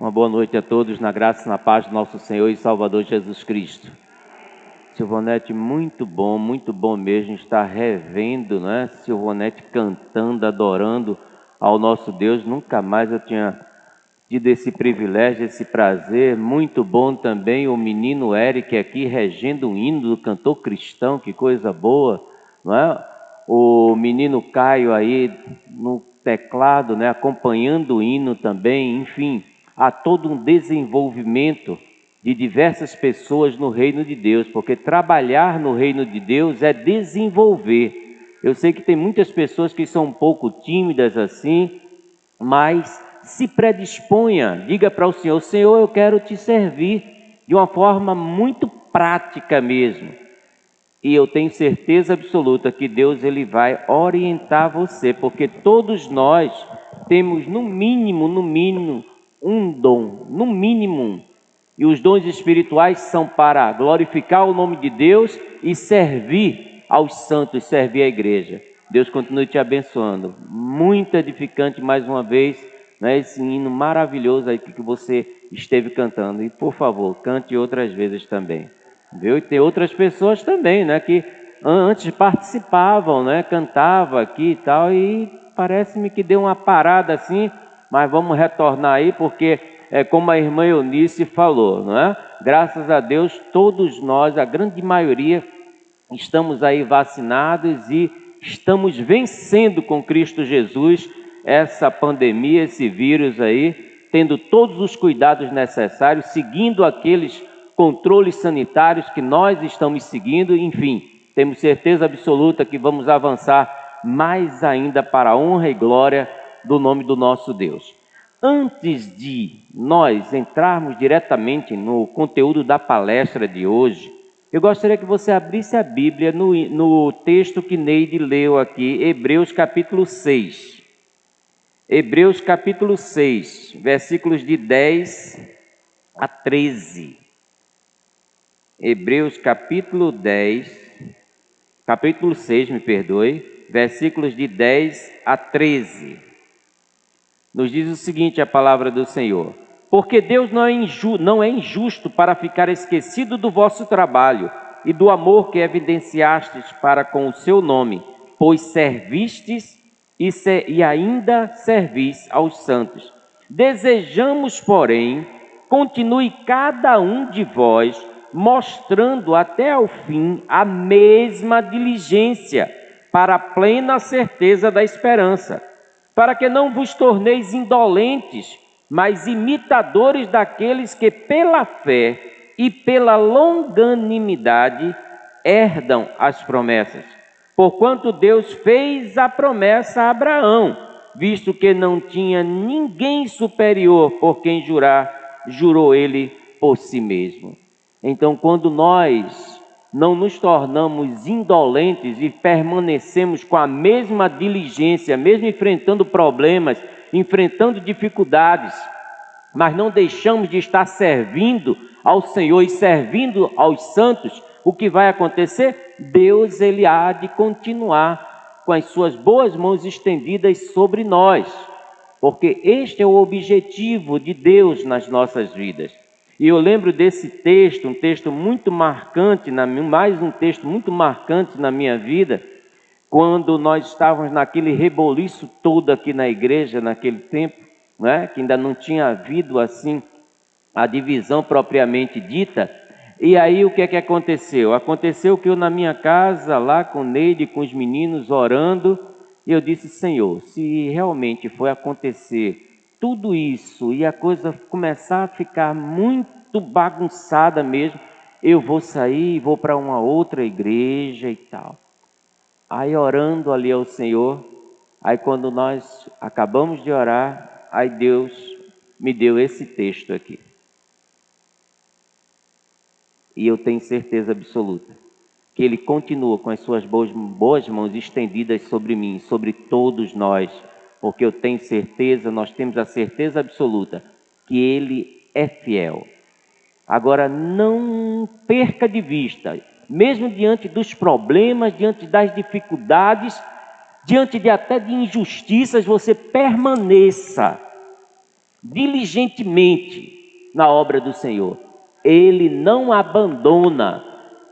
Uma boa noite a todos, na graça e na paz do nosso Senhor e Salvador Jesus Cristo. Silvonete, muito bom mesmo estar revendo, né? Silvonete cantando, adorando ao nosso Deus. Nunca mais eu tinha tido esse privilégio, esse prazer. Muito bom também o menino Eric aqui regendo um hino do cantor cristão, que coisa boa, não é? O menino Caio aí no teclado, né? Acompanhando o hino também, enfim. Há todo um desenvolvimento de diversas pessoas no reino de Deus, porque trabalhar no reino de Deus é desenvolver. Eu sei que tem muitas pessoas que são um pouco tímidas assim, mas se predisponha, diga para o Senhor: Senhor, eu quero te servir de uma forma muito prática mesmo. E eu tenho certeza absoluta que Deus ele vai orientar você, porque todos nós temos no mínimo um dom, no mínimo. E os dons espirituais são para glorificar o nome de Deus e servir aos santos, servir a igreja. Deus continue te abençoando. Muito edificante mais uma vez, né, esse hino maravilhoso aí que você esteve cantando. E por favor, cante outras vezes também. Viu? E tem outras pessoas também, né, que antes participavam, né, cantava aqui e tal, e parece-me que deu uma parada assim, mas vamos retornar aí, porque é como a irmã Eunice falou, não é? Graças a Deus, todos nós, a grande maioria, estamos aí vacinados e estamos vencendo com Cristo Jesus essa pandemia, esse vírus aí, tendo todos os cuidados necessários, seguindo aqueles controles sanitários que nós estamos seguindo, enfim, temos certeza absoluta que vamos avançar mais ainda para a honra e glória do nome do nosso Deus. Antes de nós entrarmos diretamente no conteúdo da palestra de hoje, eu gostaria que você abrisse a Bíblia no texto que Neide leu aqui, Hebreus capítulo 6. Hebreus capítulo 6, versículos de 10 a 13. Hebreus capítulo 6, versículos de 10 a 13. Nos diz o seguinte a palavra do Senhor: porque Deus não é injusto para ficar esquecido do vosso trabalho e do amor que evidenciastes para com o seu nome, pois servistes e ainda servis aos santos. Desejamos, porém, continue cada um de vós mostrando até ao fim a mesma diligência para a plena certeza da esperança, para que não vos torneis indolentes, mas imitadores daqueles que pela fé e pela longanimidade herdam as promessas. Porquanto Deus fez a promessa a Abraão, visto que não tinha ninguém superior por quem jurou ele por si mesmo. Então, quando nós não nos tornamos indolentes e permanecemos com a mesma diligência, mesmo enfrentando problemas, enfrentando dificuldades, mas não deixamos de estar servindo ao Senhor e servindo aos santos, o que vai acontecer? Deus ele há de continuar com as suas boas mãos estendidas sobre nós, porque este é o objetivo de Deus nas nossas vidas. E eu lembro desse texto, um texto muito marcante, mais um texto muito marcante na minha vida, quando nós estávamos naquele reboliço todo aqui na igreja, naquele tempo, né, que ainda não tinha havido assim a divisão propriamente dita. E aí o que é que aconteceu? Aconteceu que eu na minha casa, lá com Neide, com os meninos orando, e eu disse: Senhor, se realmente foi acontecer tudo isso e a coisa começar a ficar muito bagunçada mesmo, eu vou sair e vou para uma outra igreja e tal. Aí orando ali ao Senhor, aí quando nós acabamos de orar, aí Deus me deu esse texto aqui. E eu tenho certeza absoluta que Ele continua com as suas boas mãos estendidas sobre mim, sobre todos nós, porque eu tenho certeza, nós temos a certeza absoluta que Ele é fiel. Agora, não perca de vista, mesmo diante dos problemas, diante das dificuldades, diante de até de injustiças, você permaneça. diligentemente na obra do Senhor. Ele não abandona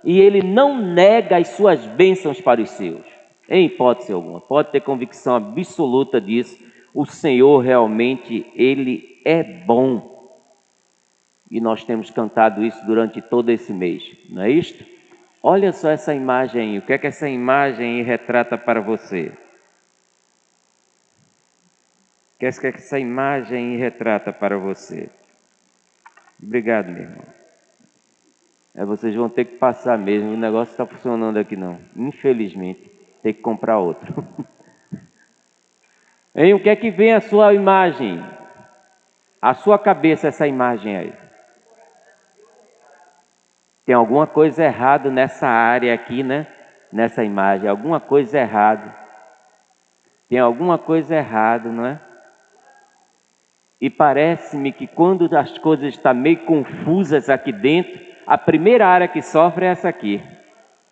e ele não nega as suas bênçãos para os seus, em hipótese alguma. Pode ter convicção absoluta disso. O Senhor realmente, ele é bom. E nós temos cantado isso durante todo esse mês, não é isto? Olha só essa imagem aí. O que é que essa imagem aí retrata para você? O que é que essa imagem aí retrata para você? Obrigado, meu irmão. Vocês vão ter que passar mesmo. O negócio está funcionando aqui não. Infelizmente, tem que comprar outro. Hein? O que é que vem a sua imagem? A sua cabeça, essa imagem aí. Tem alguma coisa errada nessa área aqui, né? Nessa imagem. Alguma coisa errada. Tem alguma coisa errada, não é? E parece-me que quando as coisas estão meio confusas aqui dentro, a primeira área que sofre é essa aqui.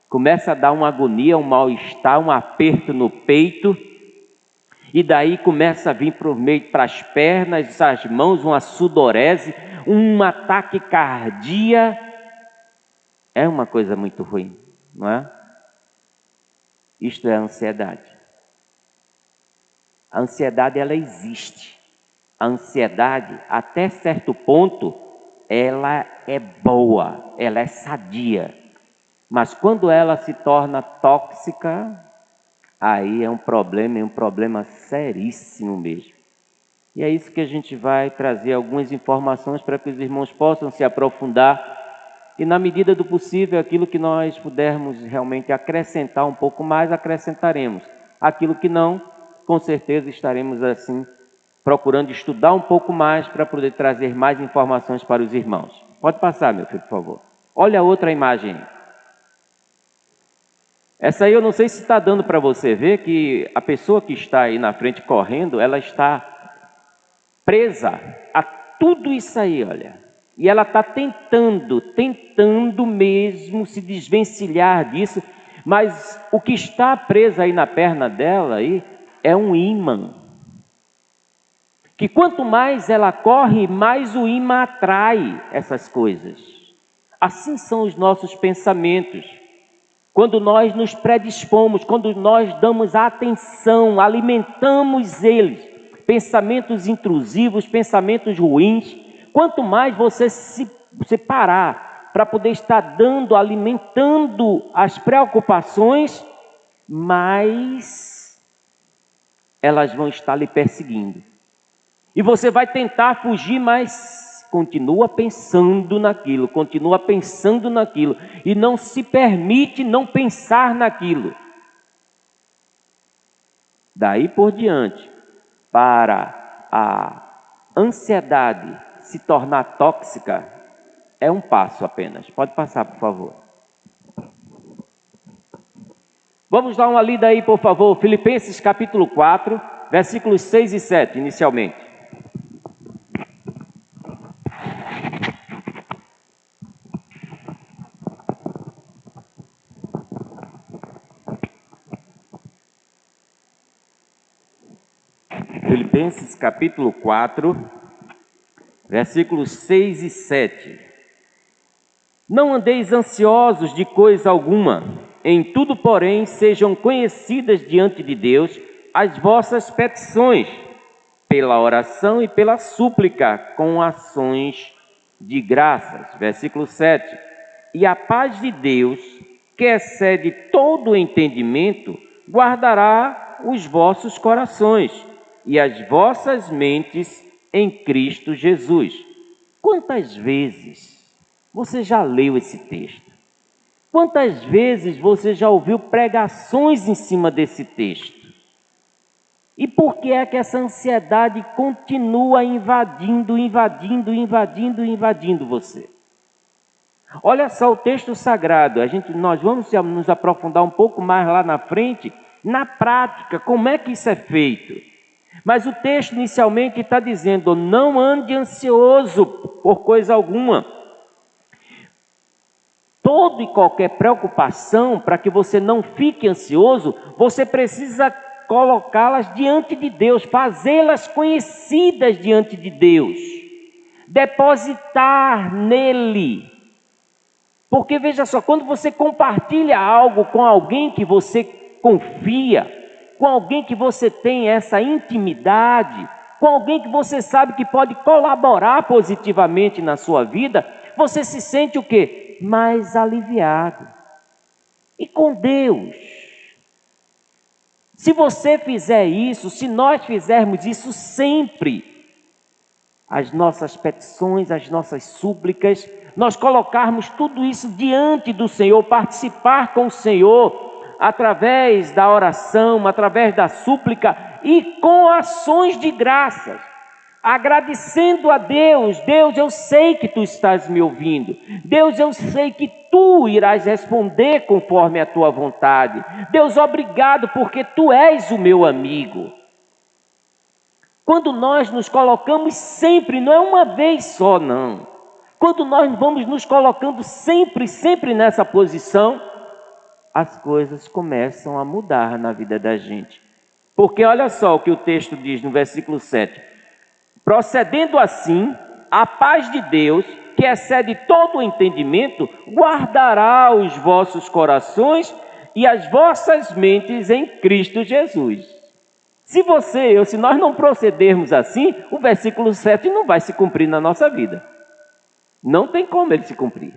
Começa a dar uma agonia, um mal-estar, um aperto no peito. E daí começa a vir para as pernas, as mãos, uma sudorese, um ataque cardíaco. É uma coisa muito ruim, não é? Isto é a ansiedade. A ansiedade, ela existe. A ansiedade, até certo ponto, ela é boa, ela é sadia. Mas quando ela se torna tóxica, aí é um problema seríssimo mesmo. E é isso que a gente vai trazer algumas informações para que os irmãos possam se aprofundar. E na medida do possível, aquilo que nós pudermos realmente acrescentar um pouco mais, acrescentaremos. Aquilo que não, com certeza estaremos assim, procurando estudar um pouco mais para poder trazer mais informações para os irmãos. Pode passar, meu filho, por favor. Olha a outra imagem. Essa aí eu não sei se está dando para você ver que a pessoa que está aí na frente correndo, ela está presa a tudo isso aí, olha. E ela está tentando mesmo se desvencilhar disso, mas o que está preso aí na perna dela aí é um ímã. Que quanto mais ela corre, mais o ímã atrai essas coisas. Assim são os nossos pensamentos. Quando nós nos predispomos, quando nós damos atenção, alimentamos eles, pensamentos intrusivos, pensamentos ruins, quanto mais você parar para poder estar alimentando as preocupações, mais elas vão estar lhe perseguindo. E você vai tentar fugir, mas continua pensando naquilo, e não se permite não pensar naquilo. Daí por diante, para a ansiedade se tornar tóxica, é um passo apenas. Pode passar, por favor. Vamos dar uma lida aí, por favor. Filipenses capítulo 4, versículos 6 e 7, inicialmente. Filipenses capítulo 4, versículos 6 e 7. Não andeis ansiosos de coisa alguma, em tudo, porém, sejam conhecidas diante de Deus as vossas petições, pela oração e pela súplica, com ações de graças. Versículo 7. E a paz de Deus, que excede todo o entendimento, guardará os vossos corações e as vossas mentes em Cristo Jesus. Quantas vezes você já leu esse texto? Quantas vezes você já ouviu pregações em cima desse texto? E por que é que essa ansiedade continua invadindo você? Olha só o texto sagrado, nós vamos nos aprofundar um pouco mais lá na frente, na prática, como é que isso é feito. Mas o texto inicialmente está dizendo, não ande ansioso por coisa alguma. Toda e qualquer preocupação, para que você não fique ansioso, você precisa colocá-las diante de Deus, fazê-las conhecidas diante de Deus, depositar nele. Porque veja só, quando você compartilha algo com alguém que você confia, com alguém que você tem essa intimidade, com alguém que você sabe que pode colaborar positivamente na sua vida, você se sente o quê? Mais aliviado. E com Deus, se você fizer isso, se nós fizermos isso sempre, as nossas petições, as nossas súplicas, nós colocarmos tudo isso diante do Senhor, participar com o Senhor, através da oração, através da súplica e com ações de graças, agradecendo a Deus. Deus, eu sei que Tu estás me ouvindo. Deus, eu sei que Tu irás responder conforme a Tua vontade. Deus, obrigado porque Tu és o meu amigo. Quando nós nos colocamos sempre, não é uma vez só, não. Quando nós vamos nos colocando sempre nessa posição, as coisas começam a mudar na vida da gente. Porque olha só o que o texto diz no versículo 7. Procedendo assim, a paz de Deus, que excede todo o entendimento, guardará os vossos corações e as vossas mentes em Cristo Jesus. Se se nós não procedermos assim, o versículo 7 não vai se cumprir na nossa vida. Não tem como ele se cumprir.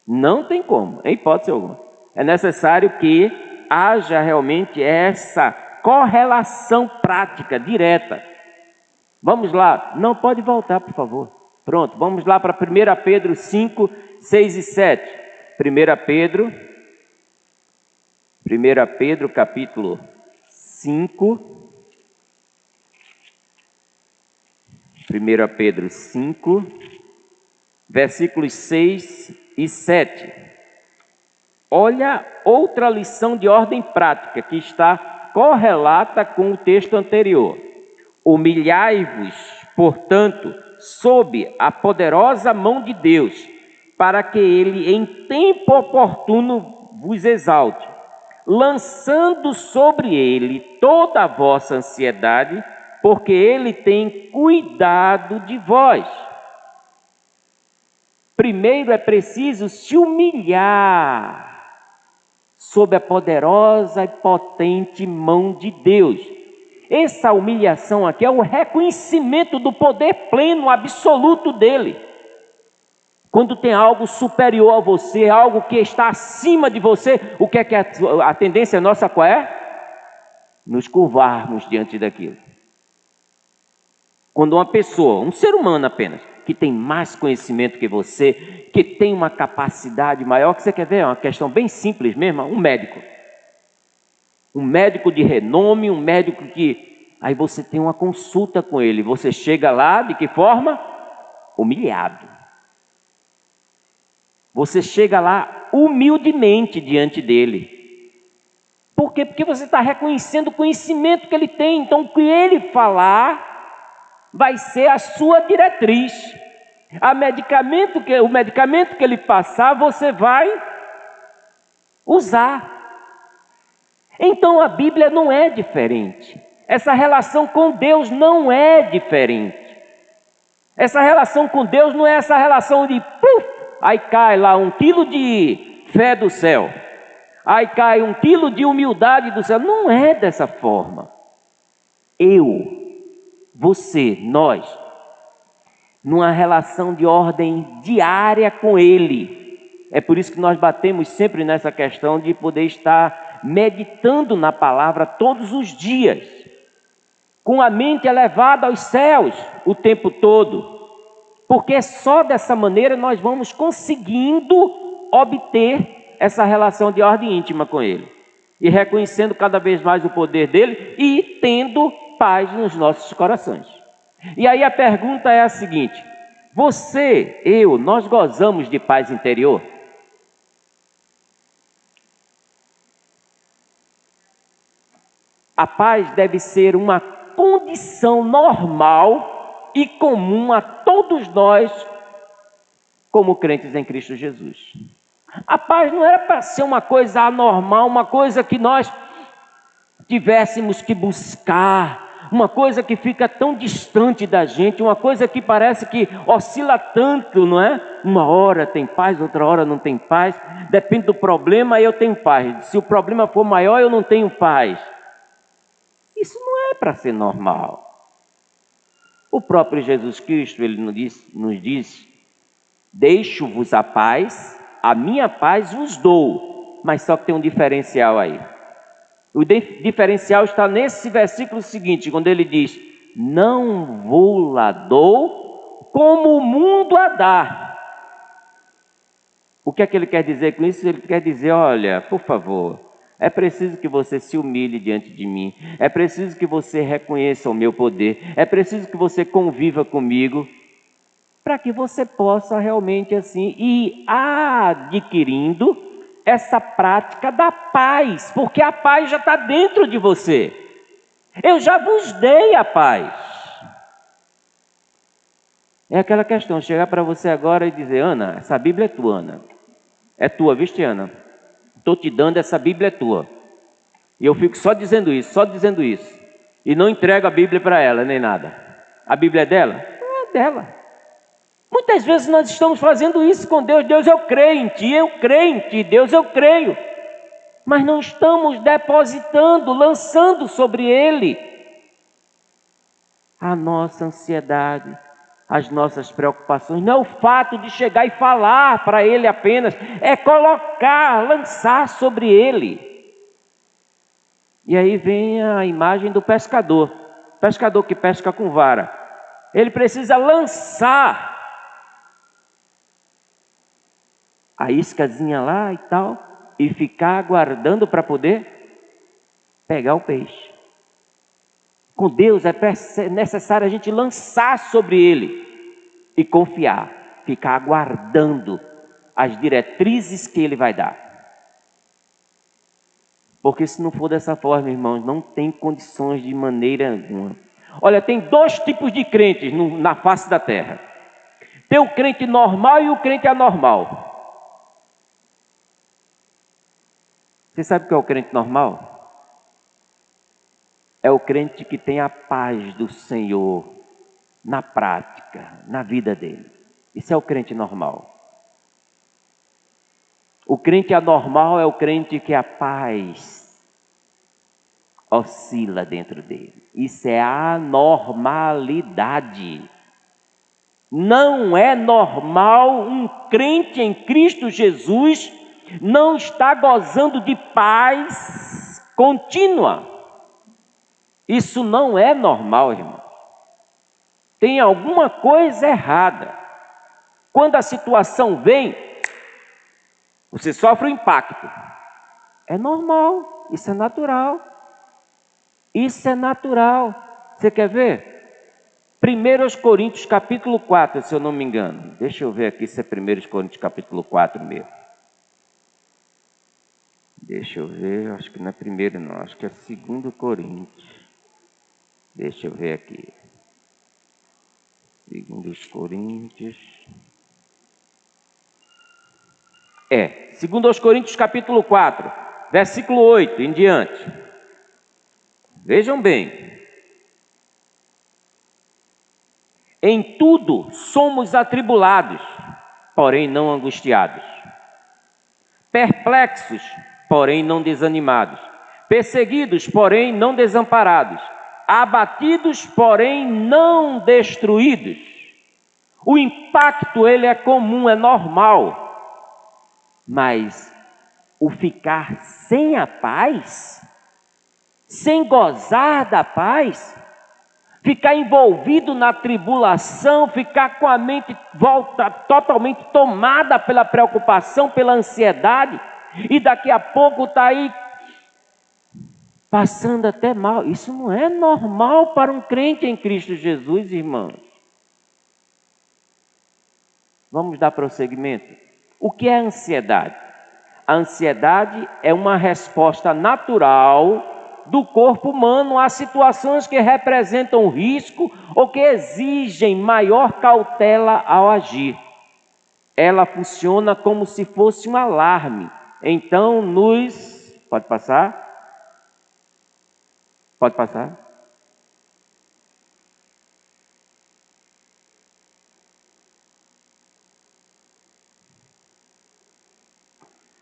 Não tem como, em hipótese alguma. É necessário que haja realmente essa correlação prática, direta. Vamos lá. Não, pode voltar, por favor. Pronto, vamos lá para 1 Pedro 5, 6 e 7. 1 Pedro capítulo 5. 1 Pedro 5, versículos 6 e 7. Olha outra lição de ordem prática que está correlata com o texto anterior. Humilhai-vos, portanto, sob a poderosa mão de Deus, para que Ele em tempo oportuno vos exalte, lançando sobre Ele toda a vossa ansiedade, porque Ele tem cuidado de vós. Primeiro é preciso se humilhar sob a poderosa e potente mão de Deus. Essa humilhação aqui é o reconhecimento do poder pleno, absoluto dele. Quando tem algo superior a você, algo que está acima de você, o que é que a tendência nossa qual é? Nos curvarmos diante daquilo. Quando uma pessoa, um ser humano apenas, que tem mais conhecimento que você, que tem uma capacidade maior, que você quer ver, é uma questão bem simples mesmo, um médico. Um médico de renome, um médico que... Aí você tem uma consulta com ele, você chega lá, de que forma? Humilhado. Você chega lá humildemente diante dele. Por quê? Porque você está reconhecendo o conhecimento que ele tem. Então, o que ele falar vai ser a sua diretriz. O medicamento que ele passar, você vai usar. Então, a Bíblia não é diferente. Essa relação com Deus não é diferente. Essa relação com Deus não é essa relação de... aí cai lá 1 quilo de fé do céu. Aí cai 1 quilo de humildade do céu. Não é dessa forma. Você, nós, numa relação de ordem diária com Ele. É por isso que nós batemos sempre nessa questão de poder estar meditando na palavra todos os dias, com a mente elevada aos céus o tempo todo, porque só dessa maneira nós vamos conseguindo obter essa relação de ordem íntima com Ele, e reconhecendo cada vez mais o poder dEle e tendo paz nos nossos corações. E aí a pergunta é a seguinte: você, nós gozamos de paz interior? A paz deve ser uma condição normal e comum a todos nós, como crentes em Cristo Jesus. A paz não era para ser uma coisa anormal, uma coisa que nós tivéssemos que buscar uma coisa que fica tão distante da gente, uma coisa que parece que oscila tanto, não é? Uma hora tem paz, outra hora não tem paz, depende do problema, eu tenho paz. Se o problema for maior, eu não tenho paz. Isso não é para ser normal. O próprio Jesus Cristo, ele nos diz: deixo-vos a paz, a minha paz vos dou. Mas só que tem um diferencial aí. O diferencial está nesse versículo seguinte, quando ele diz: não vou lá dou como o mundo a dá. O que é que ele quer dizer com isso? Ele quer dizer: olha, por favor, é preciso que você se humilhe diante de mim, é preciso que você reconheça o meu poder, é preciso que você conviva comigo, para que você possa realmente assim ir adquirindo essa prática da paz, porque a paz já está dentro de você. Eu já vos dei a paz. É aquela questão, chegar para você agora e dizer: Ana, essa Bíblia é tua, Ana. É tua, viste, Ana? Estou te dando, essa Bíblia é tua. E eu fico só dizendo isso. E não entrego a Bíblia para ela, nem nada. A Bíblia é dela? Não é dela. Muitas vezes nós estamos fazendo isso com Deus. Deus, eu creio em Ti, eu creio em Ti. Deus, eu creio. Mas não estamos depositando, lançando sobre Ele a nossa ansiedade, as nossas preocupações. Não é o fato de chegar e falar para Ele apenas, é colocar, lançar sobre Ele. E aí vem a imagem do pescador. Pescador que pesca com vara. Ele precisa lançar a iscazinha lá e tal, e ficar aguardando para poder pegar o peixe. Com Deus é necessário a gente lançar sobre Ele e confiar, ficar aguardando as diretrizes que Ele vai dar. Porque se não for dessa forma, irmãos, não tem condições de maneira alguma. Olha, tem dois tipos de crentes na face da terra. Tem o crente normal e o crente anormal. Você sabe o que é o crente normal? É o crente que tem a paz do Senhor na prática, na vida dele. Isso é o crente normal. O crente anormal é o crente que a paz oscila dentro dele. Isso é anormalidade. Não é normal um crente em Cristo Jesus não está gozando de paz contínua. Isso não é normal, irmão. Tem alguma coisa errada. Quando a situação vem, você sofre o impacto. É normal, isso é natural. Isso é natural. Você quer ver? 1 Coríntios capítulo 4, se eu não me engano. Deixa eu ver aqui se é 1 Coríntios capítulo 4 mesmo. Deixa eu ver, acho que não é primeiro não, acho que é 2 Coríntios. Deixa eu ver aqui. 2 Coríntios. 2 Coríntios capítulo 4, versículo 8 em diante. Vejam bem. Em tudo somos atribulados, porém não angustiados. Perplexos, porém não desanimados. Perseguidos, porém não desamparados. Abatidos, porém não destruídos. O impacto, ele é comum, é normal. Mas o ficar sem a paz, sem gozar da paz, ficar envolvido na tribulação, ficar com a mente totalmente tomada pela preocupação, pela ansiedade, e daqui a pouco está aí passando até mal. Isso não é normal para um crente em Cristo Jesus, irmãos. Vamos dar prosseguimento. O que é ansiedade? A ansiedade é uma resposta natural do corpo humano a situações que representam risco ou que exigem maior cautela ao agir. Ela funciona como se fosse um alarme. Então, pode passar? Pode passar?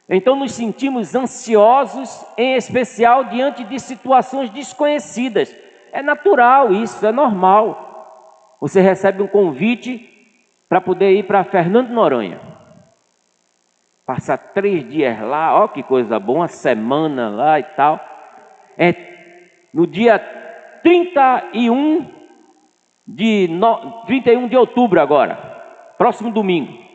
Então nos sentimos ansiosos, em especial diante de situações desconhecidas. É natural isso, é normal. Você recebe um convite para poder ir para Fernando de Noronha. Passar 3 dias lá, ó que coisa boa, uma semana lá e tal. No dia 31 de outubro agora, próximo domingo.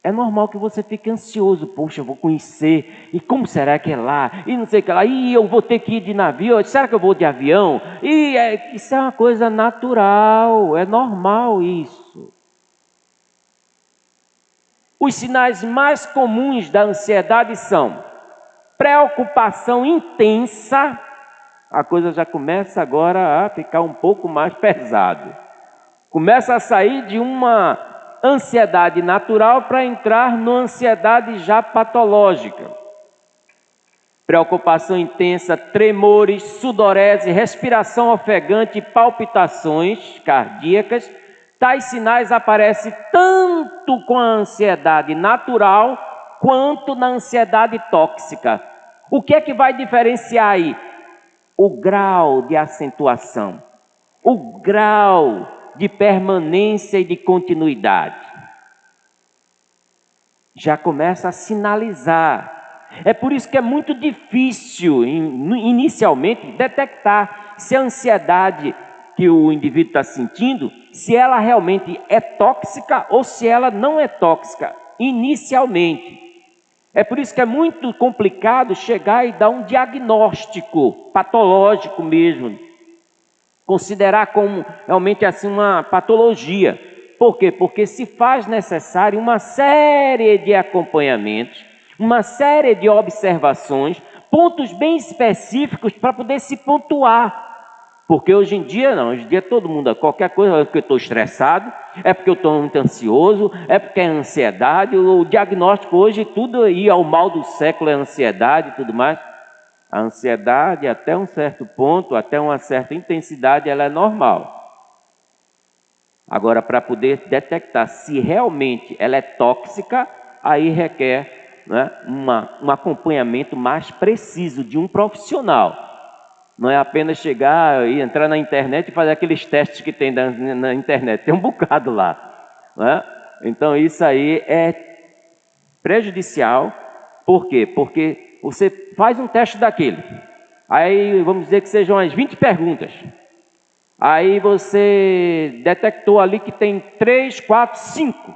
É normal que você fique ansioso. Poxa, eu vou conhecer. E como será que é lá? E não sei o que lá. E eu vou ter que ir de navio. Será que eu vou de avião? Isso é uma coisa natural. É normal isso. Os sinais mais comuns da ansiedade são preocupação intensa. A coisa já começa agora a ficar um pouco mais pesado. Começa a sair de uma ansiedade natural para entrar numa ansiedade já patológica. Preocupação intensa, tremores, sudorese, respiração ofegante, palpitações cardíacas. Tais sinais aparecem tanto com a ansiedade natural quanto na ansiedade tóxica. O que é que vai diferenciar aí? O grau de acentuação, o grau de permanência e de continuidade. Já começa a sinalizar. É por isso que é muito difícil, inicialmente, detectar se a ansiedade que o indivíduo está sentindo, se ela realmente é tóxica ou se ela não é tóxica, inicialmente. É por isso que é muito complicado chegar e dar um diagnóstico patológico mesmo, considerar como realmente assim uma patologia. Por quê? Porque se faz necessário uma série de acompanhamentos, uma série de observações, pontos bem específicos para poder se pontuar. Porque hoje em dia não, hoje em dia todo mundo, qualquer coisa, é porque eu estou estressado, é porque eu estou muito ansioso, é porque é ansiedade. O diagnóstico hoje, tudo aí, ao mal do século é ansiedade e tudo mais. A ansiedade, até um certo ponto, até uma certa intensidade, ela é normal. Agora, para poder detectar se realmente ela é tóxica, aí requer, né, um acompanhamento mais preciso de um profissional. Não é apenas chegar e entrar na internet e fazer aqueles testes que tem na internet. Tem um bocado lá, né? Então, isso aí é prejudicial. Por quê? Porque você faz um teste daquele. Aí, vamos dizer que sejam as 20 perguntas. Aí você detectou ali que tem 3, 4, 5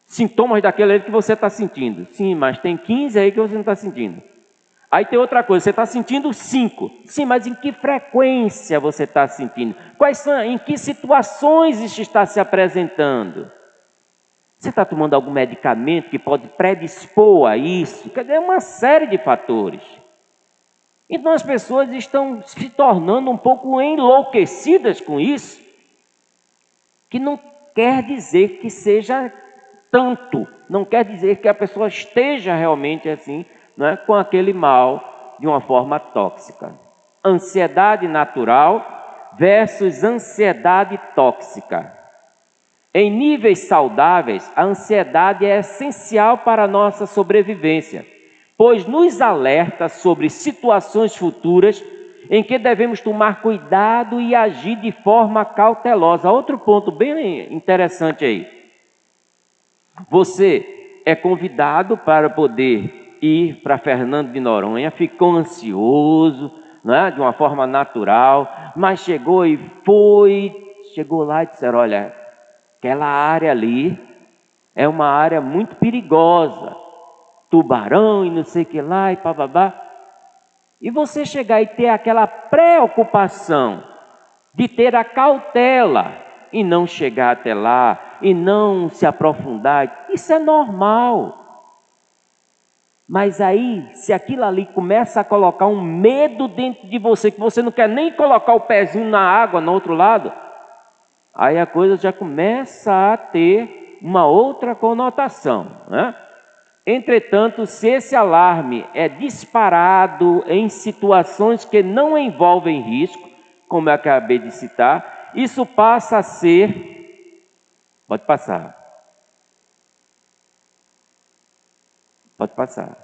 sintomas daquele que você está sentindo. Sim, mas tem 15 aí que você não está sentindo. Aí tem outra coisa, você está sentindo 5. Sim, mas em que frequência você está sentindo? Em que situações isso está se apresentando? Você está tomando algum medicamento que pode predispor a isso? Quer dizer, é uma série de fatores. Então as pessoas estão se tornando um pouco enlouquecidas com isso, que não quer dizer que seja tanto, não quer dizer que a pessoa esteja realmente assim, né, com aquele mal de uma forma tóxica. Ansiedade natural versus ansiedade tóxica. Em níveis saudáveis, a ansiedade é essencial para a nossa sobrevivência, pois nos alerta sobre situações futuras em que devemos tomar cuidado e agir de forma cautelosa. Outro ponto bem interessante aí. Você é convidado para poder ir para Fernando de Noronha, ficou ansioso, né, de uma forma natural, mas chegou lá e disseram, olha, aquela área ali é uma área muito perigosa, tubarão e não sei o que lá e bababá. E você chegar e ter aquela preocupação de ter a cautela e não chegar até lá e não se aprofundar, isso é normal. Mas aí, se aquilo ali começa a colocar um medo dentro de você, que você não quer nem colocar o pezinho na água no outro lado, aí a coisa já começa a ter uma outra conotação, né? Entretanto, se esse alarme é disparado em situações que não envolvem risco, como eu acabei de citar, isso passa a ser... Pode passar. Pode passar.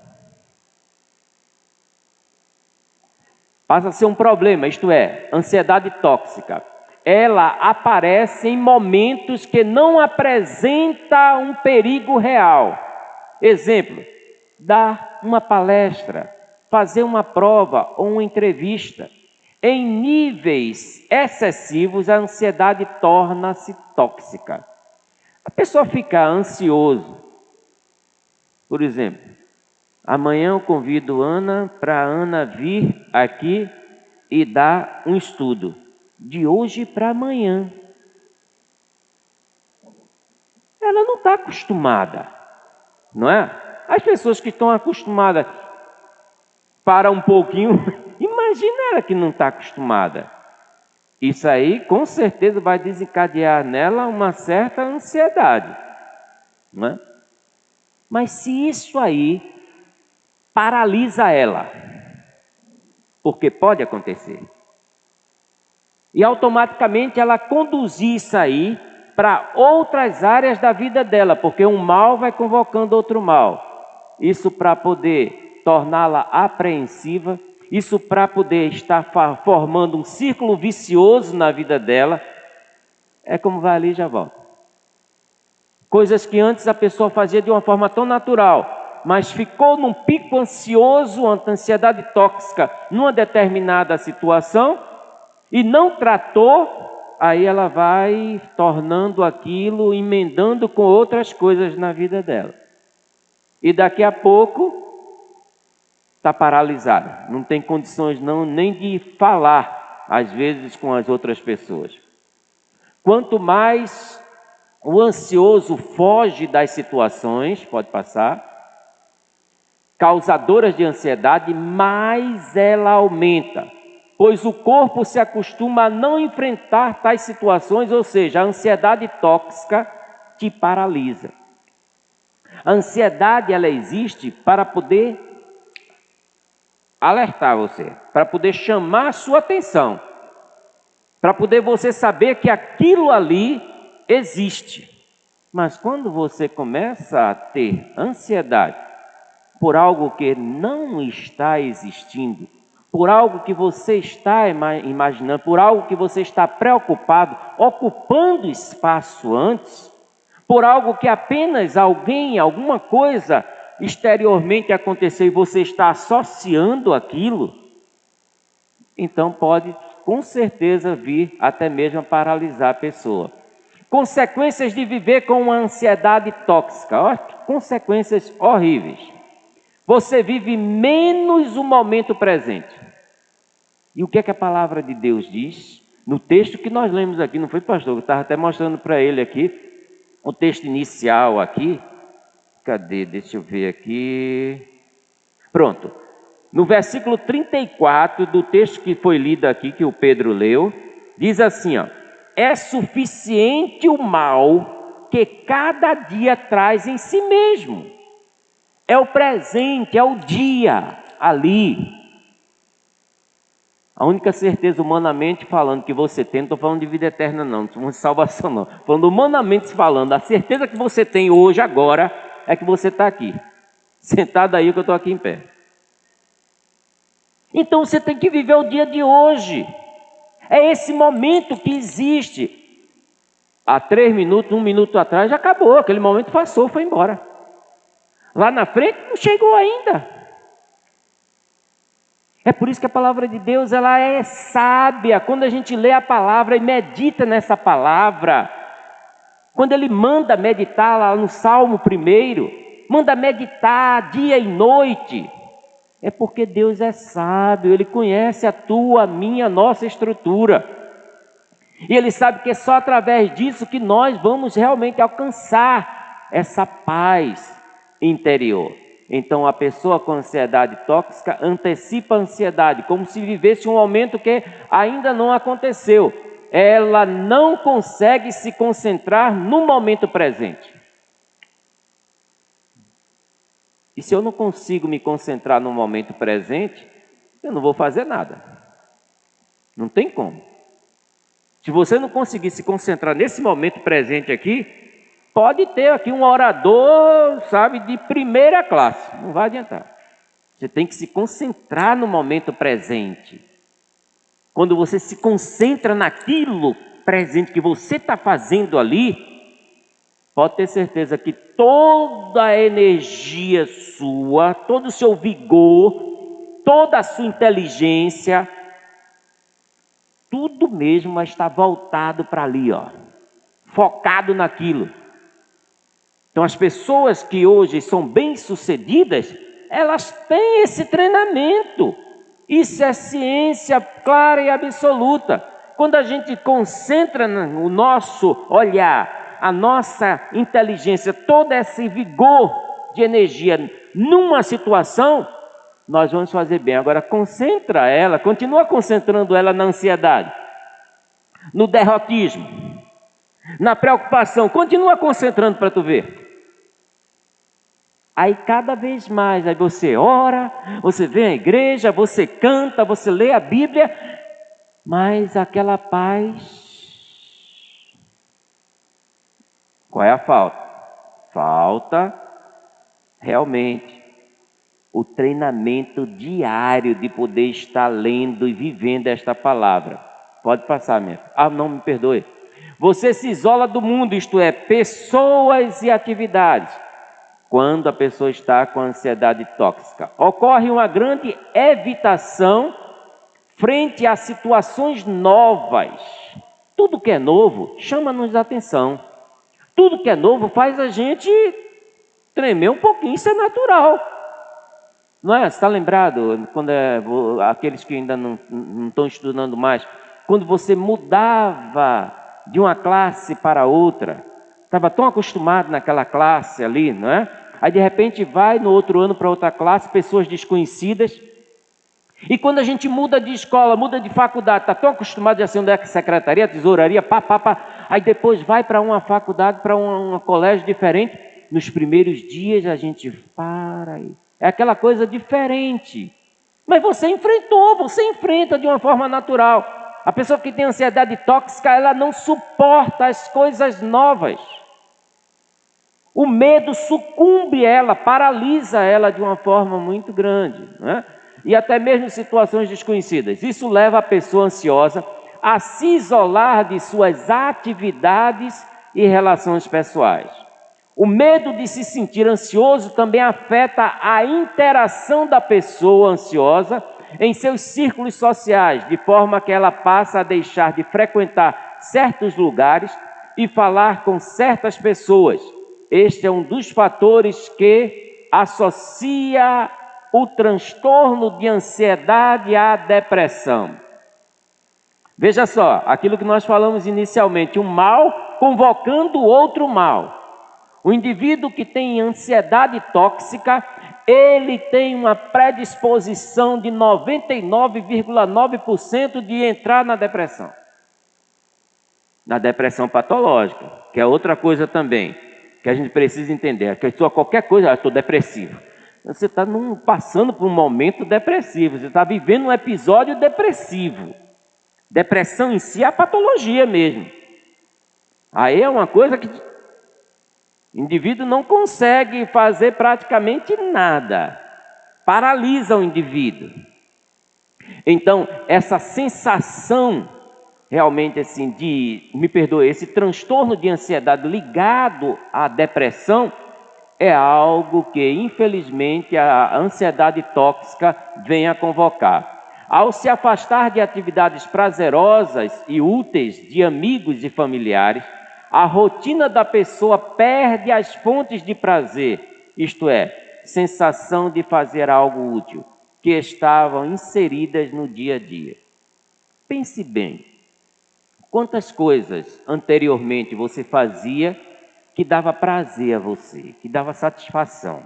Passa a ser um problema, isto é, ansiedade tóxica. Ela aparece em momentos que não apresenta um perigo real. Exemplo, dar uma palestra, fazer uma prova ou uma entrevista. Em níveis excessivos, a ansiedade torna-se tóxica. A pessoa fica ansioso. Por exemplo, amanhã eu convido Ana para Ana vir aqui e dar um estudo. De hoje para amanhã. Ela não está acostumada, não é? As pessoas que estão acostumadas para um pouquinho, imagina ela que não está acostumada. Isso aí com certeza vai desencadear nela uma certa ansiedade, não é? Mas se isso aí paralisa ela, porque pode acontecer, e automaticamente ela conduzir isso aí para outras áreas da vida dela, porque um mal vai convocando outro mal. Isso para poder torná-la apreensiva, isso para poder estar formando um círculo vicioso na vida dela. É como vai ali e já volta. Coisas que antes a pessoa fazia de uma forma tão natural, mas ficou num pico ansioso, ansiedade tóxica, numa determinada situação, e não tratou, aí ela vai tornando aquilo, emendando com outras coisas na vida dela. E daqui a pouco está paralisada, não tem condições nem de falar, às vezes, com as outras pessoas. Quanto mais o ansioso foge das situações, pode passar, causadoras de ansiedade, mais ela aumenta. Pois o corpo se acostuma a não enfrentar tais situações, ou seja, a ansiedade tóxica te paralisa. A ansiedade, ela existe para poder alertar você, para poder chamar a sua atenção, para poder você saber que aquilo ali existe. Mas quando você começa a ter ansiedade por algo que não está existindo, por algo que você está imaginando, por algo que você está preocupado, ocupando espaço antes, por algo que apenas alguém, alguma coisa exteriormente aconteceu e você está associando aquilo, então pode com certeza vir até mesmo a paralisar a pessoa. Consequências de viver com uma ansiedade tóxica, ó, consequências horríveis. Você vive menos o momento presente. E o que é que a palavra de Deus diz? No texto que nós lemos aqui, não foi, pastor? Eu estava até mostrando para ele aqui, o texto inicial aqui. Cadê? Deixa eu ver aqui. Pronto. No versículo 34 do texto que foi lido aqui, que o Pedro leu, diz assim, ó: é suficiente o mal que cada dia traz em si mesmo. É o presente, é o dia ali. A única certeza humanamente falando que você tem, não estou falando de vida eterna não, não estou falando de salvação não. Falando humanamente falando, a certeza que você tem hoje, agora, é que você está aqui. Sentado aí que eu estou aqui em pé. Então você tem que viver o dia de hoje. É esse momento que existe. Há 3 minutos, 1 minuto atrás já acabou, aquele momento passou, foi embora. Lá na frente não chegou ainda. É por isso que a palavra de Deus, ela é sábia. Quando a gente lê a palavra e medita nessa palavra, quando ele manda meditar lá no Salmo 1, manda meditar dia e noite, é porque Deus é sábio, Ele conhece a tua, a minha, a nossa estrutura. E Ele sabe que é só através disso que nós vamos realmente alcançar essa paz interior. Então a pessoa com ansiedade tóxica antecipa a ansiedade, como se vivesse um momento que ainda não aconteceu. Ela não consegue se concentrar no momento presente. E se eu não consigo me concentrar no momento presente, eu não vou fazer nada. Não tem como. Se você não conseguir se concentrar nesse momento presente aqui, pode ter aqui um orador, sabe, de primeira classe. Não vai adiantar. Você tem que se concentrar no momento presente. Quando você se concentra naquilo presente que você está fazendo ali, pode ter certeza que toda a energia sua, todo o seu vigor, toda a sua inteligência, tudo mesmo vai estar voltado para ali, ó, focado naquilo. Então as pessoas que hoje são bem-sucedidas, elas têm esse treinamento. Isso é ciência clara e absoluta. Quando a gente concentra no nosso olhar, a nossa inteligência, todo esse vigor de energia numa situação, nós vamos fazer bem. Agora concentra ela, continua concentrando ela na ansiedade, no derrotismo, na preocupação, continua concentrando para tu ver. Aí cada vez mais, aí você ora, você vem à igreja, você canta, você lê a Bíblia, mas aquela paz... Qual é a falta? Falta realmente o treinamento diário de poder estar lendo e vivendo esta palavra. Pode passar, minha filha. Ah, não, me perdoe. Você se isola do mundo, isto é, pessoas e atividades. Quando a pessoa está com ansiedade tóxica, ocorre uma grande evitação frente a situações novas. Tudo que é novo chama-nos a atenção. Tudo que é novo faz a gente tremer um pouquinho, isso é natural. Não é? Você está lembrado, quando aqueles que ainda não estão estudando mais, quando você mudava de uma classe para outra, estava tão acostumado naquela classe ali, não é? Aí de repente vai no outro ano para outra classe, pessoas desconhecidas. E quando a gente muda de escola, muda de faculdade, está tão acostumado a ser onde é que secretaria, tesouraria, aí depois vai para uma faculdade, para um colégio diferente. Nos primeiros dias a gente para aí. É aquela coisa diferente. Mas você enfrenta de uma forma natural. A pessoa que tem ansiedade tóxica, ela não suporta as coisas novas. O medo sucumbe ela, paralisa ela de uma forma muito grande, né? E até mesmo situações desconhecidas. Isso leva a pessoa ansiosa a se isolar de suas atividades e relações pessoais. O medo de se sentir ansioso também afeta a interação da pessoa ansiosa em seus círculos sociais, de forma que ela passa a deixar de frequentar certos lugares e falar com certas pessoas. Este é um dos fatores que associa o transtorno de ansiedade à depressão. Veja só, aquilo que nós falamos inicialmente, um mal convocando outro mal. O indivíduo que tem ansiedade tóxica, ele tem uma predisposição de 99,9% de entrar na depressão. Na depressão patológica, que é outra coisa também, que a gente precisa entender. A pessoa, qualquer coisa, estou depressivo. Você está passando por um momento depressivo, você está vivendo um episódio depressivo. Depressão em si é a patologia mesmo. Aí é uma coisa que o indivíduo não consegue fazer praticamente nada. Paralisa o indivíduo. Então, essa sensação realmente assim esse transtorno de ansiedade ligado à depressão é algo que, infelizmente, a ansiedade tóxica vem a convocar. Ao se afastar de atividades prazerosas e úteis de amigos e familiares, a rotina da pessoa perde as fontes de prazer, isto é, sensação de fazer algo útil, que estavam inseridas no dia a dia. Pense bem, quantas coisas anteriormente você fazia que dava prazer a você, que dava satisfação,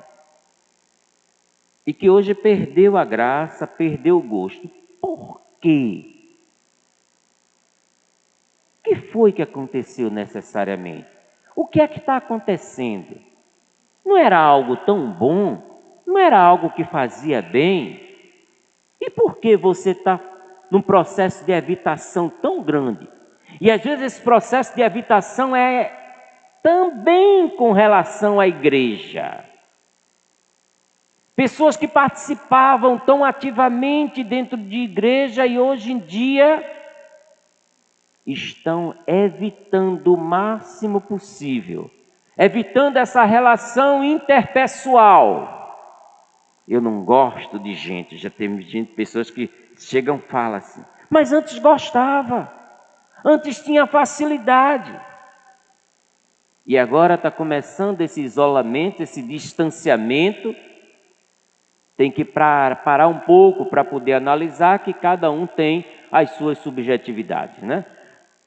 e que hoje perdeu a graça, perdeu o gosto. Por quê? O que foi que aconteceu necessariamente? O que é que está acontecendo? Não era algo tão bom? não era algo que fazia bem? E por que você está num processo de evitação tão grande? E às vezes esse processo de evitação é também com relação à igreja. Pessoas que participavam tão ativamente dentro de igreja e hoje em dia estão evitando o máximo possível, evitando essa relação interpessoal. Eu não gosto de gente, já teve pessoas que chegam e falam assim, mas antes gostava, antes tinha facilidade. E agora está começando esse isolamento, esse distanciamento. Tem que parar um pouco para poder analisar que cada um tem as suas subjetividades, né?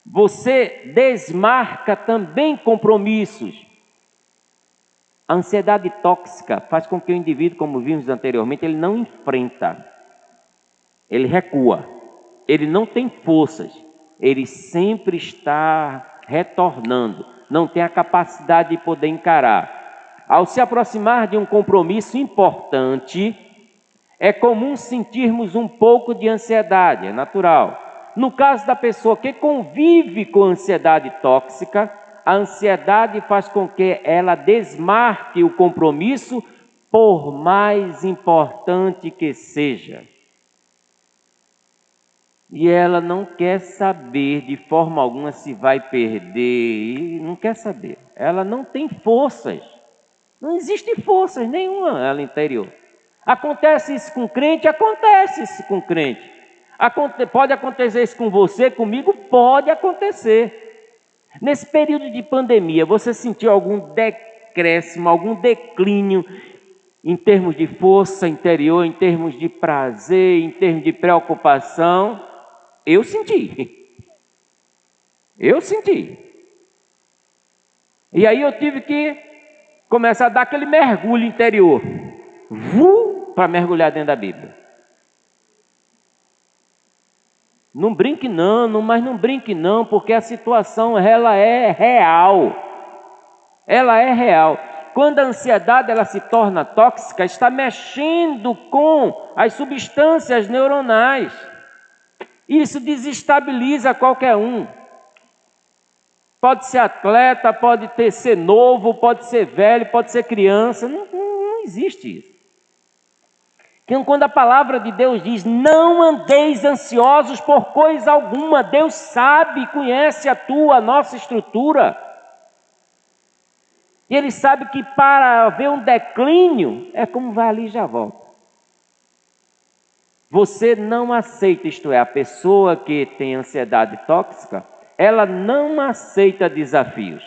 Você desmarca também compromissos. A ansiedade tóxica faz com que o indivíduo, como vimos anteriormente, ele não enfrenta, ele recua, ele não tem forças, ele sempre está retornando, não tem a capacidade de poder encarar. Ao se aproximar de um compromisso importante, é comum sentirmos um pouco de ansiedade, é natural. No caso da pessoa que convive com ansiedade tóxica, a ansiedade faz com que ela desmarque o compromisso, por mais importante que seja. E ela não quer saber de forma alguma se vai perder, não quer saber. Ela não tem forças, não existe forças nenhuma ela interior. Acontece isso com crente? Acontece isso com crente. Pode acontecer isso com você, comigo? Pode acontecer. Nesse período de pandemia, você sentiu algum decréscimo, algum declínio em termos de força interior, em termos de prazer, em termos de preocupação? Eu senti. Eu senti. E aí eu tive que começar a dar aquele mergulho interior. Para mergulhar dentro da Bíblia. Não brinque não, mas não brinque não, porque a situação ela é real. Ela é real. Quando a ansiedade ela se torna tóxica, está mexendo com as substâncias neuronais. Isso desestabiliza qualquer um. Pode ser atleta, pode ser novo, pode ser velho, pode ser criança. Não existe isso. Quando a palavra de Deus diz, não andeis ansiosos por coisa alguma, Deus sabe, conhece a nossa estrutura. E Ele sabe que para haver um declínio, é como vai ali e já volta. Você não aceita, isto é, a pessoa que tem ansiedade tóxica, ela não aceita desafios.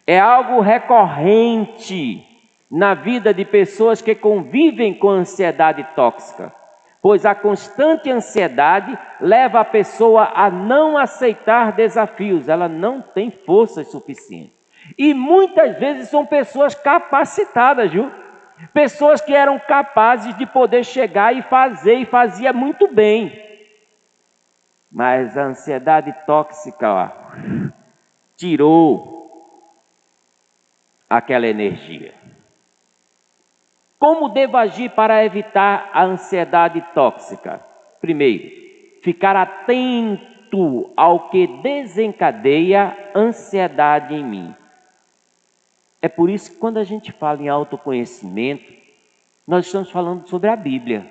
É algo recorrente na vida de pessoas que convivem com ansiedade tóxica, pois a constante ansiedade leva a pessoa a não aceitar desafios, ela não tem forças suficientes. E muitas vezes são pessoas capacitadas, viu? Pessoas que eram capazes de poder chegar e fazer, e fazia muito bem. Mas a ansiedade tóxica, tirou aquela energia. Como devo agir para evitar a ansiedade tóxica? Primeiro, ficar atento ao que desencadeia ansiedade em mim. É por isso que quando a gente fala em autoconhecimento, nós estamos falando sobre a Bíblia.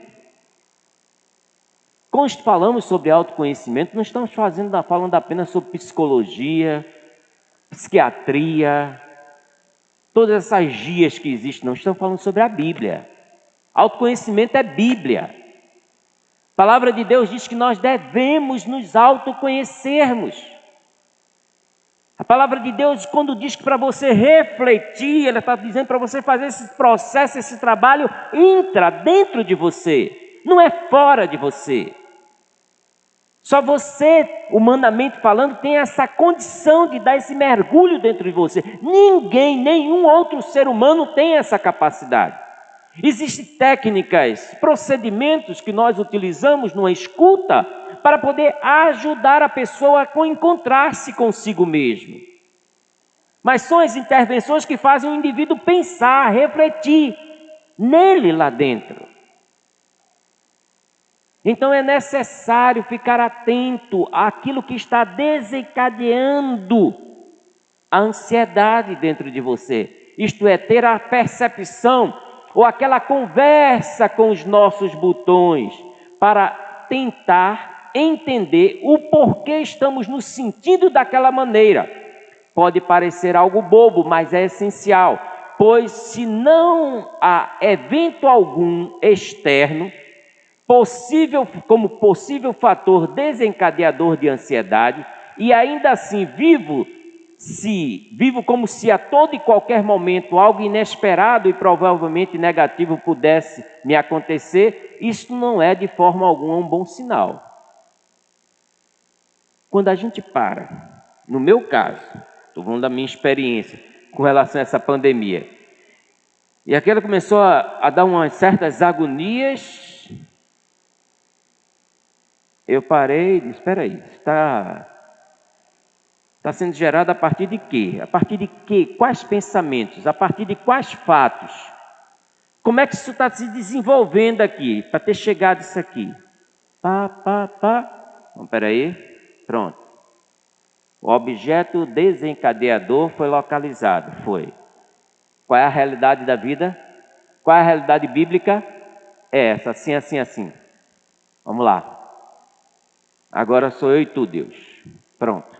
Quando falamos sobre autoconhecimento, não estamos falando apenas sobre psicologia, psiquiatria, todas essas guias que existem, não, estamos falando sobre a Bíblia. Autoconhecimento é Bíblia. A palavra de Deus diz que nós devemos nos autoconhecermos. A palavra de Deus, quando diz que para você refletir, ela está dizendo para você fazer esse processo, esse trabalho, entra dentro de você, não é fora de você. Só você, humanamente falando, tem essa condição de dar esse mergulho dentro de você. Ninguém, nenhum outro ser humano tem essa capacidade. Existem técnicas, procedimentos que nós utilizamos numa escuta para poder ajudar a pessoa a encontrar-se consigo mesmo. Mas são as intervenções que fazem o indivíduo pensar, refletir. nele lá dentro. Então é necessário ficar atento àquilo que está desencadeando a ansiedade dentro de você. Isto é, ter a percepção ou aquela conversa com os nossos botões para tentar entender o porquê estamos nos sentindo daquela maneira. Pode parecer algo bobo, mas é essencial, pois se não há evento algum externo, como possível fator desencadeador de ansiedade, e ainda assim vivo como se a todo e qualquer momento algo inesperado e provavelmente negativo pudesse me acontecer, isso não é de forma alguma um bom sinal. Quando a gente para, no meu caso, estou falando da minha experiência com relação a essa pandemia, e aquela começou a dar umas certas agonias, eu parei e disse, espera aí, está sendo gerado a partir de quê? A partir de quê? Quais pensamentos? A partir de quais fatos? Como é que isso está se desenvolvendo aqui, para ter chegado isso aqui? Então, espera aí, pronto. O objeto desencadeador foi localizado, foi. Qual é a realidade da vida? Qual é a realidade bíblica? É essa, assim, assim, assim. Vamos lá. Agora sou eu e tu, Deus. Pronto.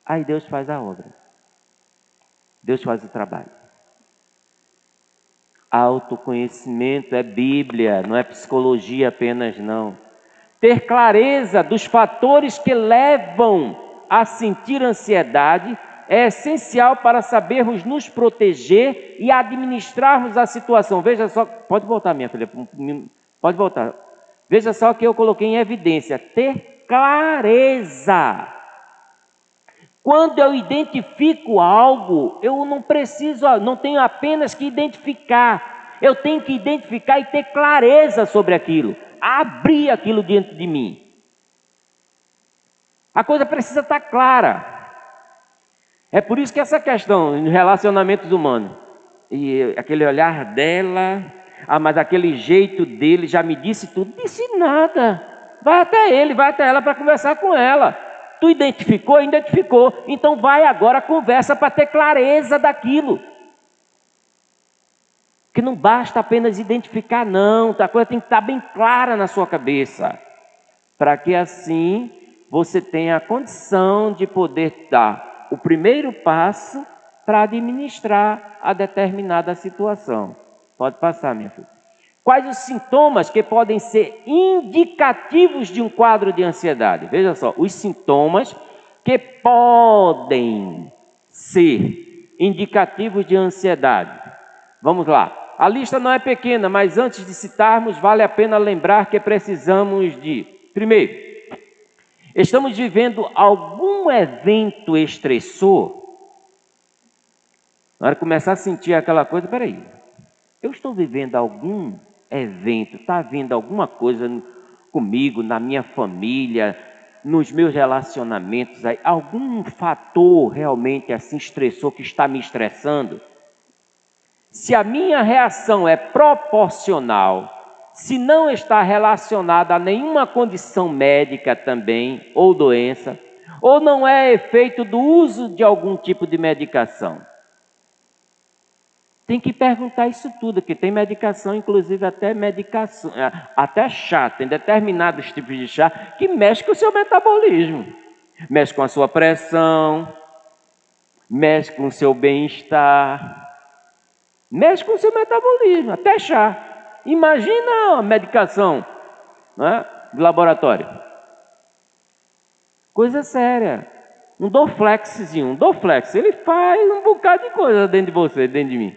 Aí Deus faz a obra. Deus faz o trabalho. Autoconhecimento é Bíblia, não é psicologia apenas, não. Ter clareza dos fatores que levam a sentir ansiedade é essencial para sabermos nos proteger e administrarmos a situação. Veja só, pode voltar, minha filha, pode voltar. Veja só que eu coloquei em evidência, ter clareza. Quando eu identifico algo, eu não tenho apenas que identificar, eu tenho que identificar e ter clareza sobre aquilo, abrir aquilo dentro de mim. A coisa precisa estar clara. É por isso que essa questão de relacionamentos humanos, e aquele olhar dela, mas aquele jeito dele já me disse tudo, disse nada. Vai até ele, vai até ela para conversar com ela. Tu identificou? Identificou. Então vai agora, conversa para ter clareza daquilo. Que não basta apenas identificar, não. A coisa tem que estar bem clara na sua cabeça. Para que assim você tenha a condição de poder dar o primeiro passo para administrar a determinada situação. Pode passar, minha filha. Quais os sintomas que podem ser indicativos de um quadro de ansiedade? Veja só, os sintomas que podem ser indicativos de ansiedade. Vamos lá. A lista não é pequena, mas antes de citarmos, vale a pena lembrar que precisamos de... Primeiro, estamos vivendo algum evento estressor? Na hora de começar a sentir aquela coisa, peraí, eu estou vivendo algum evento, está havendo alguma coisa comigo, na minha família, nos meus relacionamentos, aí, algum fator realmente assim estressor que está me estressando? Se a minha reação é proporcional, se não está relacionada a nenhuma condição médica também, ou doença, ou não é efeito do uso de algum tipo de medicação. Tem que perguntar isso tudo, que tem medicação, inclusive até chá, tem determinados tipos de chá que mexe com o seu metabolismo, mexe com a sua pressão, mexe com o seu bem-estar, mexe com o seu metabolismo, até chá. Imagina a medicação, né, de laboratório. Coisa séria. Um Dorflexzinho, ele faz um bocado de coisa dentro de você, dentro de mim.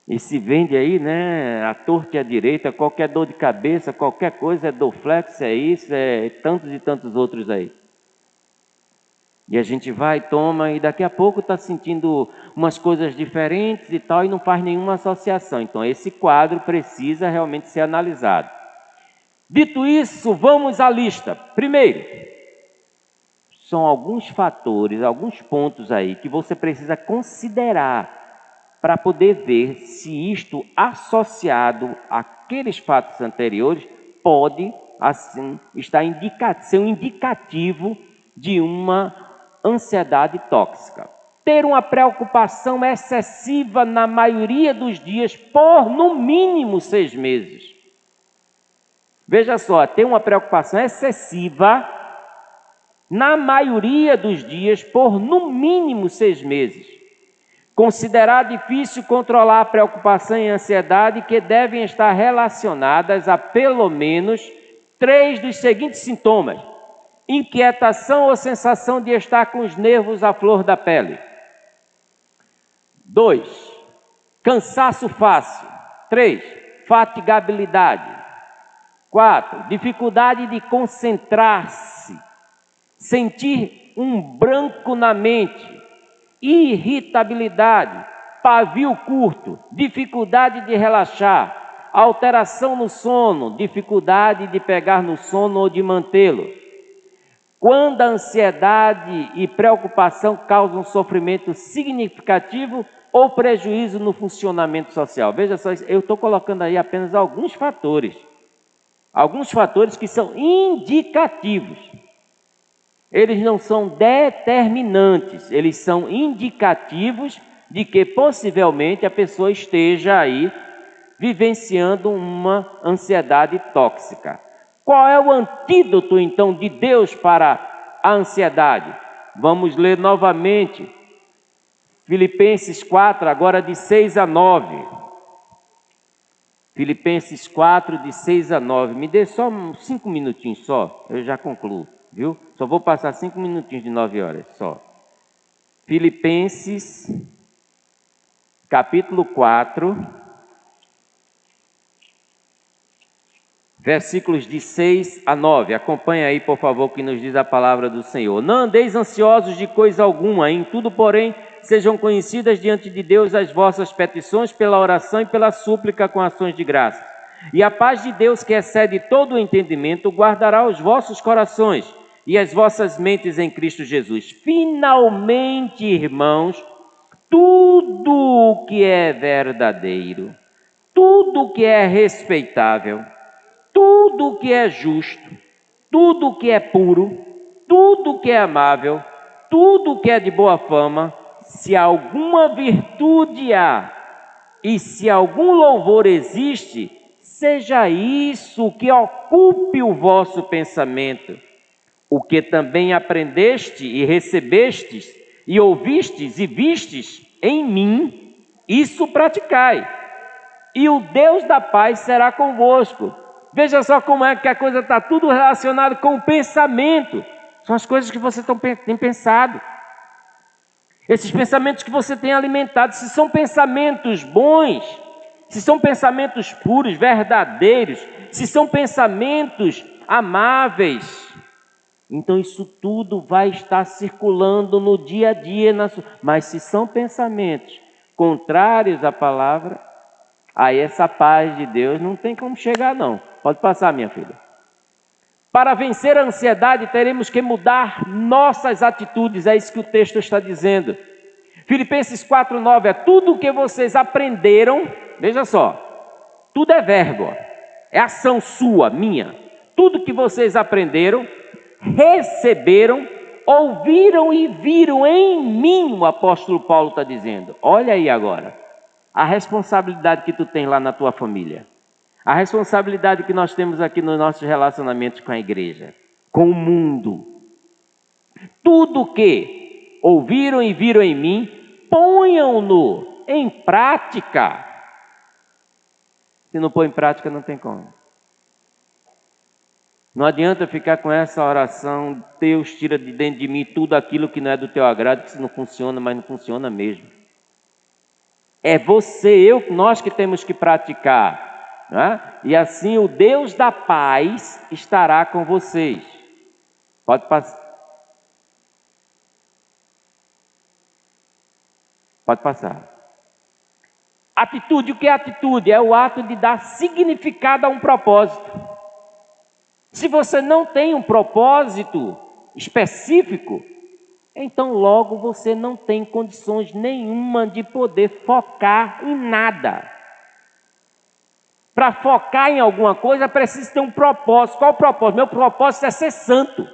E se vende aí, né, à torta e à direita, qualquer dor de cabeça, qualquer coisa, é Dorflex, é isso, é tantos e tantos outros aí. E a gente vai, toma, e daqui a pouco está sentindo umas coisas diferentes e tal, e não faz nenhuma associação. Então, esse quadro precisa realmente ser analisado. Dito isso, vamos à lista. Primeiro, são alguns fatores, alguns pontos aí que você precisa considerar para poder ver se isto, associado àqueles fatos anteriores, pode, assim, ser um indicativo de uma ansiedade tóxica. Ter uma preocupação excessiva na maioria dos dias por, no mínimo, 6 meses. Veja só, ter uma preocupação excessiva na maioria dos dias por, no mínimo, 6 meses. Considerar difícil controlar a preocupação e a ansiedade que devem estar relacionadas a pelo menos 3 dos seguintes sintomas: inquietação ou sensação de estar com os nervos à flor da pele. 2. Cansaço fácil. 3. Fatigabilidade. 4. Dificuldade de concentrar-se. Sentir um branco na mente. Irritabilidade. Pavio curto. Dificuldade de relaxar. Alteração no sono. Dificuldade de pegar no sono ou de mantê-lo. Quando a ansiedade e preocupação causam sofrimento significativo ou prejuízo no funcionamento social. Veja só, eu estou colocando aí apenas alguns fatores que são indicativos. Eles não são determinantes, eles são indicativos de que possivelmente a pessoa esteja aí vivenciando uma ansiedade tóxica. Qual é o antídoto, então, de Deus para a ansiedade? Vamos ler novamente Filipenses 4, agora de 6 a 9. Filipenses 4, de 6 a 9. Me dê só 5 minutinhos só, eu já concluo, viu? Só vou passar 5 minutinhos de 9 horas só. Filipenses, capítulo 4, versículos de 6 a 9. Acompanha aí, por favor, o que nos diz a palavra do Senhor. Não andeis ansiosos de coisa alguma, em tudo, porém, sejam conhecidas diante de Deus as vossas petições pela oração e pela súplica com ações de graça. E a paz de Deus, que excede todo o entendimento, guardará os vossos corações e as vossas mentes em Cristo Jesus. Finalmente, irmãos, tudo o que é verdadeiro, tudo o que é respeitável, tudo o que é justo, tudo o que é puro, tudo o que é amável, tudo o que é de boa fama, se alguma virtude há e se algum louvor existe, seja isso que ocupe o vosso pensamento. O que também aprendeste e recebestes e ouvistes e vistes em mim, isso praticai, e o Deus da paz será convosco. Veja só como é que a coisa está tudo relacionado com o pensamento. São as coisas que você tem pensado. Esses pensamentos que você tem alimentado, se são pensamentos bons, se são pensamentos puros, verdadeiros, se são pensamentos amáveis, então isso tudo vai estar circulando no dia a dia. Mas se são pensamentos contrários à palavra, aí essa paz de Deus não tem como chegar não. Pode passar, minha filha. Para vencer a ansiedade, teremos que mudar nossas atitudes. É isso que o texto está dizendo. Filipenses 4:9 é tudo o que vocês aprenderam. Veja só, tudo é verbo, é ação sua, minha. Tudo que vocês aprenderam, receberam, ouviram e viram em mim, o apóstolo Paulo está dizendo. Olha aí agora, a responsabilidade que tu tem lá na tua família. A responsabilidade que nós temos aqui nos nossos relacionamentos com a igreja, com o mundo. Tudo que ouviram e viram em mim, ponham-no em prática. Se não pôr em prática, não tem como. Não adianta ficar com essa oração, Deus tira de dentro de mim tudo aquilo que não é do teu agrado, que isso não funciona, mas não funciona mesmo. É nós que temos que praticar. E assim o Deus da paz estará com vocês. Pode passar. Pode passar. Atitude, o que é atitude? É o ato de dar significado a um propósito. Se você não tem um propósito específico, então logo você não tem condições nenhuma de poder focar em nada. Para focar em alguma coisa, precisa ter um propósito. Qual o propósito? Meu propósito é ser santo.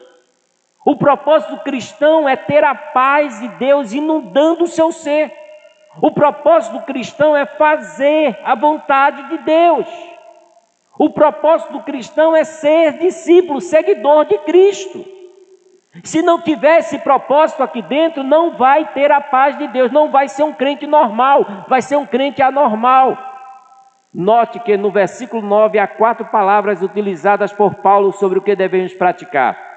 O propósito do cristão é ter a paz de Deus inundando o seu ser. O propósito do cristão é fazer a vontade de Deus. O propósito do cristão é ser discípulo, seguidor de Cristo. Se não tiver esse propósito aqui dentro, não vai ter a paz de Deus, não vai ser um crente normal, vai ser um crente anormal. Note que no versículo 9 há 4 palavras utilizadas por Paulo sobre o que devemos praticar.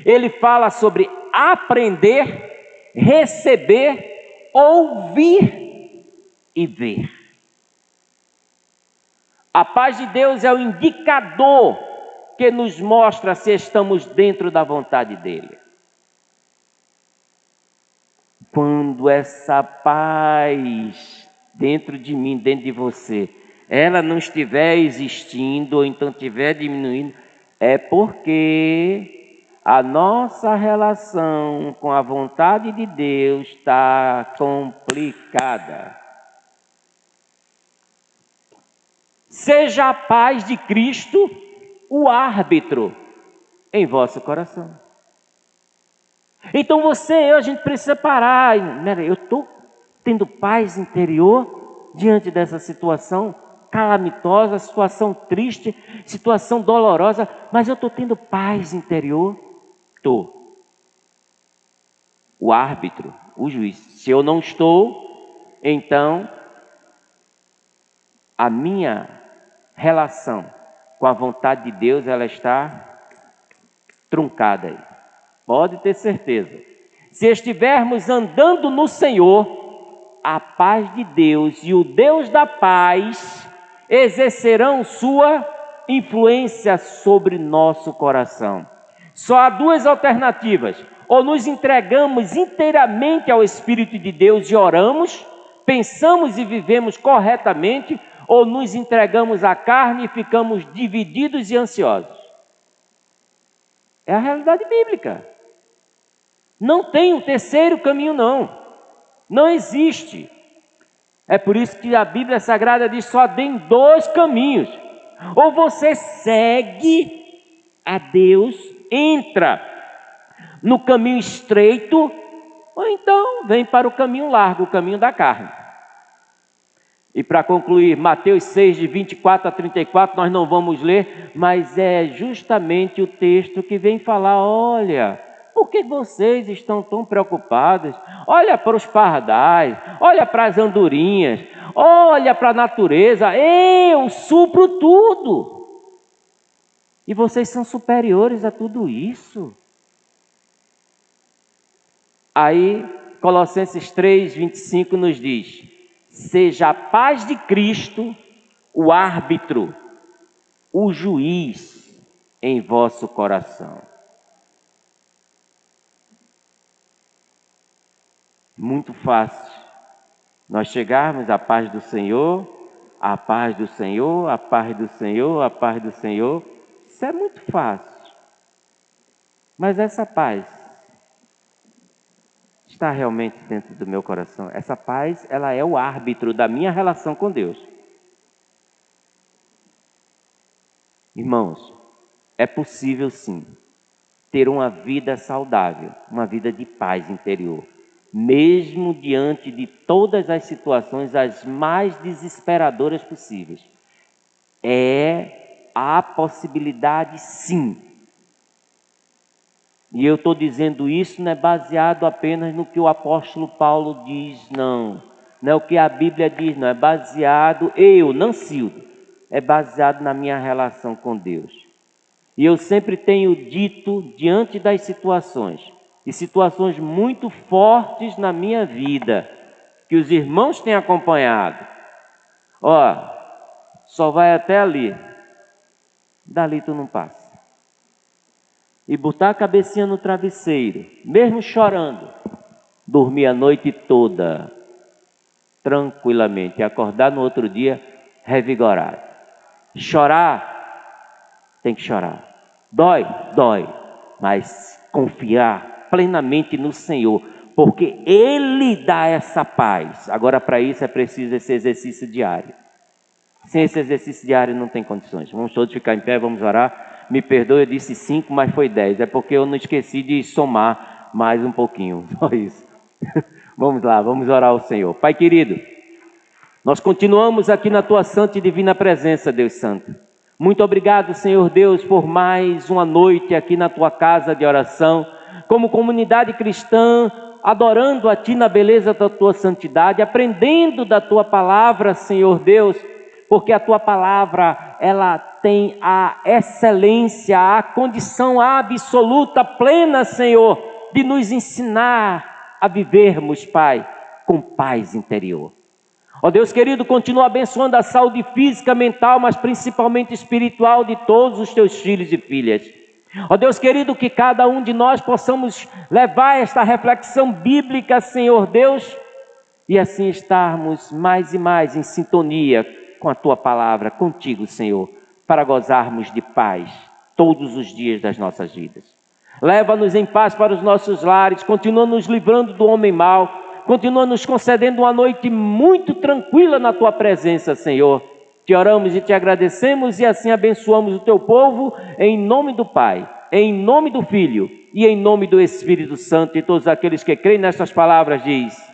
Ele fala sobre aprender, receber, ouvir e ver. A paz de Deus é o indicador que nos mostra se estamos dentro da vontade dele. Quando essa paz dentro de mim, dentro de você, ela não estiver existindo ou então estiver diminuindo, é porque a nossa relação com a vontade de Deus está complicada. Seja a paz de Cristo o árbitro em vosso coração. Então você e eu, a gente precisa parar. Eu estou tendo paz interior diante dessa situação calamitosa, situação triste, situação dolorosa, mas eu estou tendo paz interior? Estou. O árbitro, o juiz. Se eu não estou, então a minha relação com a vontade de Deus, ela está truncada aí. Pode ter certeza. Se estivermos andando no Senhor, a paz de Deus e o Deus da paz exercerão sua influência sobre nosso coração. Só há 2 alternativas: ou nos entregamos inteiramente ao Espírito de Deus e oramos, pensamos e vivemos corretamente, ou nos entregamos à carne e ficamos divididos e ansiosos. É a realidade bíblica. Não tem um terceiro caminho, não. Não existe. É por isso que a Bíblia Sagrada diz: só tem 2 caminhos. Ou você segue a Deus, entra no caminho estreito, ou então vem para o caminho largo, o caminho da carne. E para concluir, Mateus 6, de 24 a 34, nós não vamos ler, mas é justamente o texto que vem falar: olha, por que vocês estão tão preocupados? Olha para os pardais, olha para as andorinhas, olha para a natureza, eu supro tudo. E vocês são superiores a tudo isso. Aí, Colossenses 3, 25 nos diz: seja a paz de Cristo o árbitro, o juiz em vosso coração. Muito fácil nós chegarmos à paz do Senhor, a paz do Senhor, a paz do Senhor, a paz do Senhor. Isso é muito fácil. Mas essa paz está realmente dentro do meu coração? Essa paz, ela é o árbitro da minha relação com Deus. Irmãos, é possível sim ter uma vida saudável, uma vida de paz interior, mesmo diante de todas as situações as mais desesperadoras possíveis. Há possibilidade sim. E eu estou dizendo isso não é baseado apenas no que o apóstolo Paulo diz, não. Não é o que a Bíblia diz, não. É baseado, Nancildo, é baseado na minha relação com Deus. E eu sempre tenho dito, diante das situações, e situações muito fortes na minha vida, que os irmãos têm acompanhado: só vai até ali, dali tu não passa. E botar a cabecinha no travesseiro, mesmo chorando, dormir a noite toda, tranquilamente, e acordar no outro dia revigorado. Chorar, tem que chorar. Dói, mas confiar, plenamente no Senhor, porque Ele dá essa paz. Agora, para isso é preciso esse exercício diário. Sem esse exercício diário não tem condições. Vamos todos ficar em pé, vamos orar. Me perdoe, eu disse 5, mas foi 10. É porque eu não esqueci de somar mais um pouquinho. Só isso. Vamos lá, vamos orar ao Senhor. Pai querido, nós continuamos aqui na Tua santa e divina presença, Deus Santo. Muito obrigado, Senhor Deus, por mais uma noite aqui na Tua casa de oração, como comunidade cristã, adorando a Ti na beleza da Tua santidade, aprendendo da Tua palavra, Senhor Deus, porque a Tua palavra, ela tem a excelência, a condição absoluta, plena, Senhor, de nos ensinar a vivermos, Pai, com paz interior. Ó Deus querido, continua abençoando a saúde física, mental, mas principalmente espiritual de todos os Teus filhos e filhas. Ó Deus querido, que cada um de nós possamos levar esta reflexão bíblica, Senhor Deus, e assim estarmos mais e mais em sintonia com a Tua palavra, contigo, Senhor, para gozarmos de paz todos os dias das nossas vidas. Leva-nos em paz para os nossos lares, continua nos livrando do homem mau, continua nos concedendo uma noite muito tranquila na Tua presença, Senhor. Te oramos e Te agradecemos e assim abençoamos o Teu povo, em nome do Pai, em nome do Filho e em nome do Espírito Santo. E todos aqueles que creem nestas palavras diz...